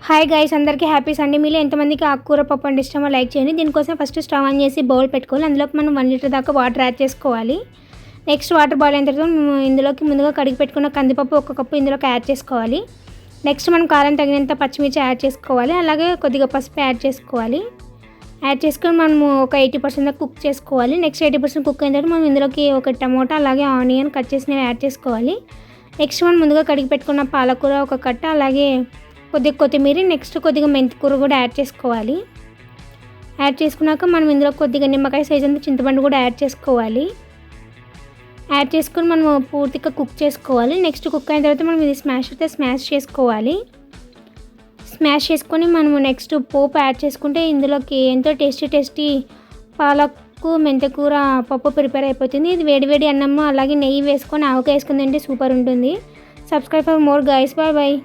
Hi guys, అందరికీ happy Sunday. మీలో ఎంతమందికి ఆకుకూర పప్పు అంటే ఇష్టమో లైక్ చేయండి. దీనికోసం ఫస్ట్ స్టవ్ ఆన్ చేసి బౌల్ పెట్టుకోవాలి. అందులోకి మనం 1 లీటర్ దాకా వాటర్ యాడ్ చేసుకోవాలి. నెక్స్ట్ వాటర్ బాయిల్ అయిన తర్వాత ఇందులోకి ముందుగా కడిగి పెట్టుకున్న కందిపప్పు 1 కప్పు ఇందులోకి యాడ్ చేసుకోవాలి. నెక్స్ట్ మనం కారం తగినంత పచ్చిమిర్చి యాడ్ చేసుకోవాలి. అలాగే కొద్దిగా పసుపు యాడ్ చేసుకోవాలి. యాడ్ చేసుకొని మనము ఒక 80% దాకా కుక్ చేసుకోవాలి. నెక్స్ట్ 80% కుక్ అయిన తర్వాత మనం ఇందులోకి ఒక టమోటా అలాగే ఆనియన్ కట్ చేసినవి యాడ్ చేసుకోవాలి. నెక్స్ట్ మనం ముందుగా కడిగి పెట్టుకున్న పాలకూర 1 కట్ట, అలాగే కొద్దిగా కొత్తిమీర, నెక్స్ట్ కొద్దిగా మెంతికూర కూడా యాడ్ చేసుకోవాలి. యాడ్ చేసుకున్నాక మనం ఇందులో కొద్దిగా నిమ్మకాయ సైజ్ అంతా చింతపండు కూడా యాడ్ చేసుకోవాలి. యాడ్ చేసుకొని మనం పూర్తిగా కుక్ చేసుకోవాలి. నెక్స్ట్ కుక్ అయిన తర్వాత మనం ఇది స్మాష్ చేసుకోవాలి. స్మాష్ చేసుకొని మనము నెక్స్ట్ పోపు యాడ్ చేసుకుంటే ఇందులోకి ఎంతో టేస్టీ పాలకు మెంతికూర పప్పు ప్రిపేర్ అయిపోతుంది. ఇది వేడివేడి అన్నము అలాగే నెయ్యి వేసుకొని ఆవకాయ వేసుకుని తింటే సూపర్ ఉంటుంది. Subscribe for more guys. Bye.